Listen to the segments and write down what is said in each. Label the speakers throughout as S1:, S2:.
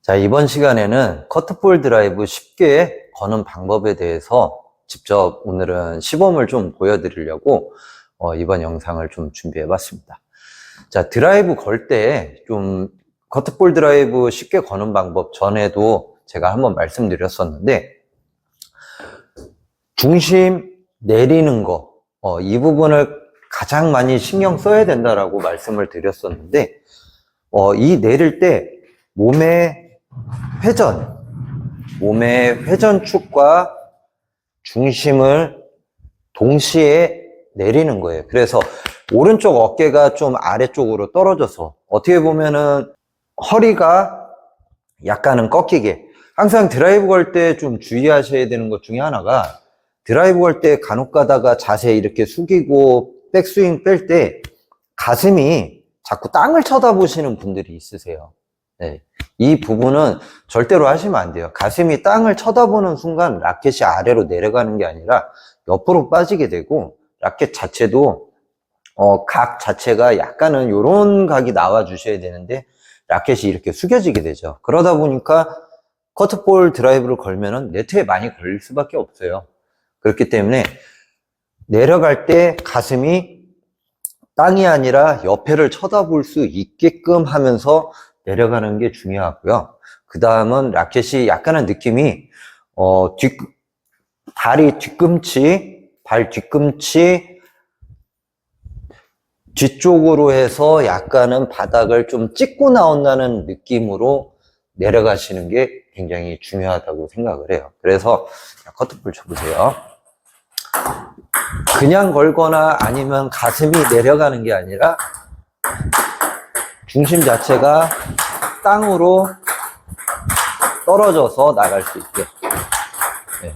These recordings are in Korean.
S1: 자, 이번 시간에는 커트볼 드라이브 쉽게 거는 방법에 대해서 직접 오늘은 시범을 좀 보여드리려고 이번 영상을 좀 준비해 봤습니다. 자, 드라이브 걸 때 좀 커트볼 드라이브 쉽게 거는 방법 전에도 제가 한번 말씀드렸었는데, 중심 내리는 거, 이 부분을 가장 많이 신경 써야 된다라고 말씀을 드렸었는데, 이 내릴 때 몸의 회전축과 중심을 동시에 내리는 거예요. 그래서 오른쪽 어깨가 좀 아래쪽으로 떨어져서 어떻게 보면은 허리가 약간은 꺾이게, 항상 드라이브 걸 때 좀 주의하셔야 되는 것 중에 하나가, 드라이브 걸 때 간혹 가다가 자세 이렇게 숙이고 백스윙 뺄 때 가슴이 자꾸 땅을 쳐다보시는 분들이 있으세요. 네. 이 부분은 절대로 하시면 안 돼요. 가슴이 땅을 쳐다보는 순간 라켓이 아래로 내려가는 게 아니라 옆으로 빠지게 되고, 라켓 자체도 각 자체가 약간은 요런 각이 나와 주셔야 되는데 라켓이 이렇게 숙여지게 되죠. 그러다 보니까 커트볼 드라이브를 걸면은 네트에 많이 걸릴 수밖에 없어요. 그렇기 때문에 내려갈 때 가슴이 땅이 아니라 옆에를 쳐다볼 수 있게끔 하면서 내려가는 게 중요하고요. 그 다음은 라켓이 약간은 느낌이 다리 뒤꿈치, 발 뒤꿈치 뒤쪽으로 해서 약간은 바닥을 좀 찍고 나온다는 느낌으로 내려가시는 게 굉장히 중요하다고 생각을 해요. 그래서 커트볼 쳐보세요. 그냥 걸거나 아니면 가슴이 내려가는 게 아니라 중심 자체가 땅으로 떨어져서 나갈 수 있게. 네.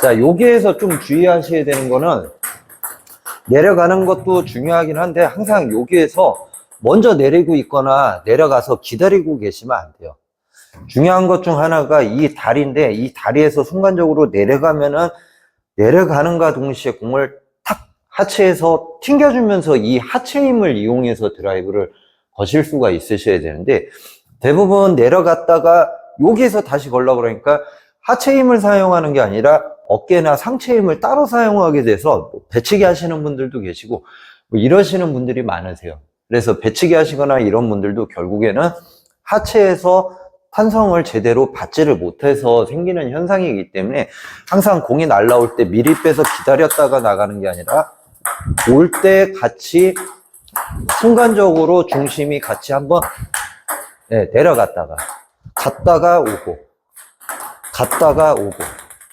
S1: 자, 여기에서 좀 주의하셔야 되는 거는, 내려가는 것도 중요하긴 한데 항상 여기에서 먼저 내리고 있거나 내려가서 기다리고 계시면 안 돼요. 중요한 것 중 하나가 이 다리인데, 이 다리에서 순간적으로 내려가면은 내려가는가 동시에 공을 탁 하체에서 튕겨주면서 이 하체 힘을 이용해서 드라이브를 거실 수가 있으셔야 되는데, 대부분 내려갔다가 여기에서 다시 걸려고 그러니까 하체 힘을 사용하는 게 아니라 어깨나 상체 힘을 따로 사용하게 돼서 배치기 하시는 분들도 계시고 이러시는 분들이 많으세요. 그래서 배치기 하시거나 이런 분들도 결국에는 하체에서 탄성을 제대로 받지를 못해서 생기는 현상이기 때문에, 항상 공이 날라올 때 미리 빼서 기다렸다가 나가는 게 아니라 올 때 같이 순간적으로 중심이 같이 한번 내려갔다가 갔다가 오고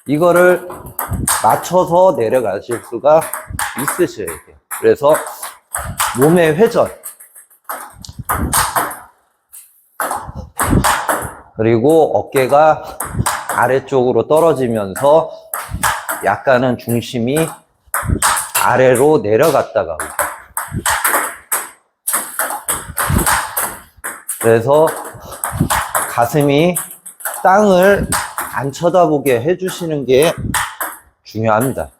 S1: 이거를 맞춰서 내려가실 수가 있으셔야 돼요. 그래서 몸의 회전, 그리고 어깨가 아래쪽으로 떨어지면서 약간은 중심이 아래로 내려갔다가 오고, 그래서 가슴이 땅을 안 쳐다보게 해주시는 게 중요합니다.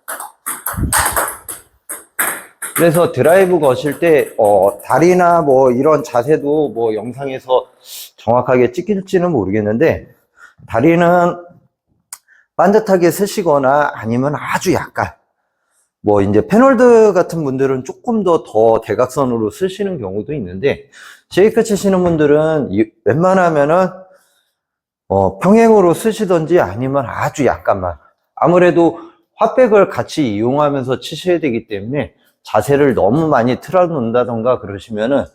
S1: 그래서 드라이브 거실 때 다리나 뭐 이런 자세도 뭐 영상에서 정확하게 찍힐지는 모르겠는데, 다리는 반듯하게 쓰시거나 아니면 아주 약간, 뭐 이제 패널드 같은 분들은 조금 더 대각선으로 쓰시는 경우도 있는데, 쉐이크 치시는 분들은 웬만하면은 평행으로 쓰시던지 아니면 아주 약간만, 아무래도 핫백을 같이 이용하면서 치셔야 되기 때문에 자세를 너무 많이 틀어 놓는다던가 그러시면은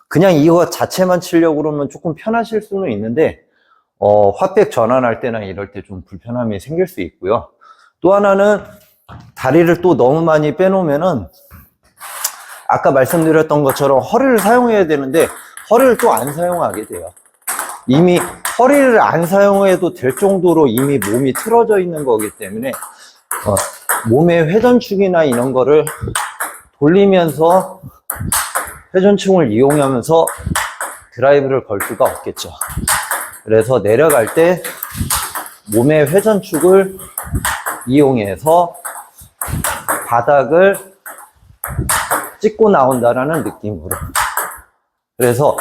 S1: 그냥 이거 자체만 치려고 그러면 조금 편하실 수는 있는데, 핫백 전환할 때나 이럴 때 좀 불편함이 생길 수 있고요. 또 하나는 다리를 또 너무 많이 빼놓으면은 아까 말씀드렸던 것처럼 허리를 사용해야 되는데 허리를 또 안 사용하게 돼요. 이미 허리를 안 사용해도 될 정도로 이미 몸이 틀어져 있는 거기 때문에 몸의 회전축이나 이런 거를 돌리면서 회전축을 이용하면서 드라이브를 걸 수가 없겠죠. 그래서 내려갈 때 몸의 회전축을 이용해서 바닥을 찍고 나온다라는 느낌으로. 그래서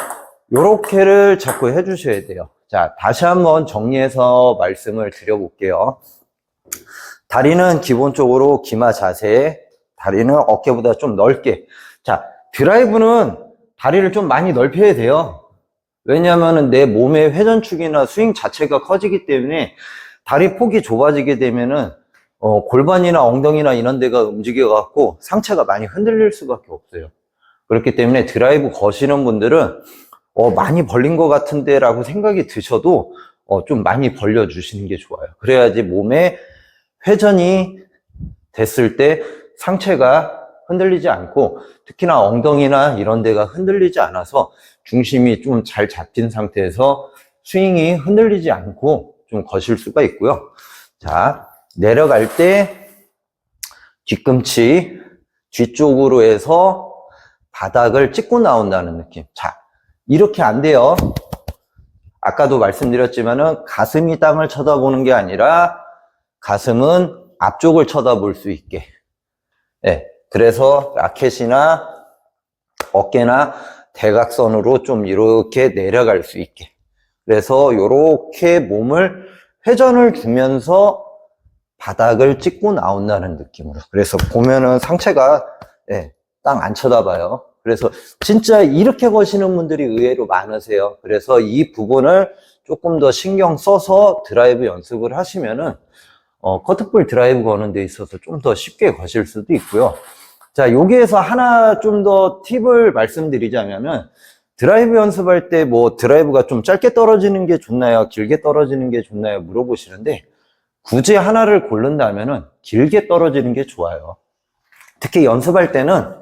S1: 요렇게를 자꾸 해주셔야 돼요. 자, 다시 한번 정리해서 말씀을 드려볼게요. 다리는 기본적으로 기마 자세, 다리는 어깨보다 좀 넓게. 자, 드라이브는 다리를 좀 많이 넓혀야 돼요. 왜냐하면 내 몸의 회전축이나 스윙 자체가 커지기 때문에 다리 폭이 좁아지게 되면은 골반이나 엉덩이나 이런 데가 움직여갖고 상체가 많이 흔들릴 수밖에 없어요. 그렇기 때문에 드라이브 거시는 분들은 많이 벌린 것 같은데 라고 생각이 드셔도 좀 많이 벌려주시는 게 좋아요. 그래야지 몸에 회전이 됐을 때 상체가 흔들리지 않고 특히나 엉덩이나 이런 데가 흔들리지 않아서 중심이 좀 잘 잡힌 상태에서 스윙이 흔들리지 않고 좀 거실 수가 있고요. 자, 내려갈 때 뒤꿈치 뒤쪽으로 해서 바닥을 찍고 나온다는 느낌. 자, 이렇게 안 돼요. 아까도 말씀드렸지만은 가슴이 땅을 쳐다보는 게 아니라 가슴은 앞쪽을 쳐다볼 수 있게. 네, 그래서 라켓이나 어깨나 대각선으로 좀 이렇게 내려갈 수 있게. 그래서 이렇게 몸을 회전을 주면서 바닥을 찍고 나온다는 느낌으로. 그래서 보면은 상체가 땅 안 쳐다봐요. 그래서 진짜 이렇게 거시는 분들이 의외로 많으세요. 그래서 이 부분을 조금 더 신경 써서 드라이브 연습을 하시면은 커트볼 드라이브 거는 데 있어서 좀 더 쉽게 거실 수도 있고요. 자, 여기에서 하나 좀 더 팁을 말씀드리자면은 드라이브 연습할 때 뭐 드라이브가 좀 짧게 떨어지는 게 좋나요? 길게 떨어지는 게 좋나요? 물어보시는데 굳이 하나를 고른다면은 길게 떨어지는 게 좋아요. 특히 연습할 때는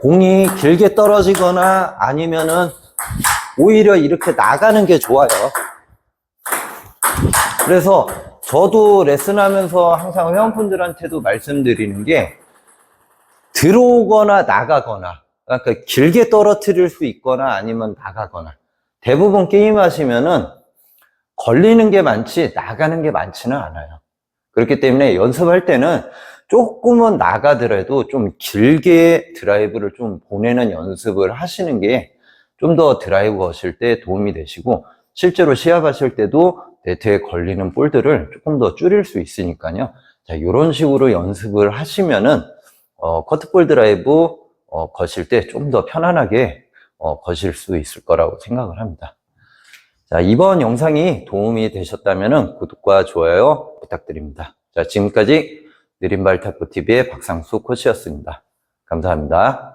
S1: 공이 길게 떨어지거나 아니면은 오히려 이렇게 나가는 게 좋아요. 그래서 저도 레슨하면서 항상 회원분들한테도 말씀드리는 게 들어오거나 나가거나, 그러니까 길게 떨어뜨릴 수 있거나 아니면 나가거나. 대부분 게임 하시면은 걸리는 게 많지 나가는 게 많지는 않아요. 그렇기 때문에 연습할 때는 조금은 나가더라도 좀 길게 드라이브를 좀 보내는 연습을 하시는 게 좀 더 드라이브 거실 때 도움이 되시고, 실제로 시합하실 때도 네트에 걸리는 볼들을 조금 더 줄일 수 있으니까요. 자, 이런 식으로 연습을 하시면은 커트볼 드라이브 거실 때 좀 더 편안하게 거실 수 있을 거라고 생각을 합니다. 자, 이번 영상이 도움이 되셨다면 구독과 좋아요 부탁드립니다. 자, 지금까지 느린발 탁구TV의 박상수 코치였습니다. 감사합니다.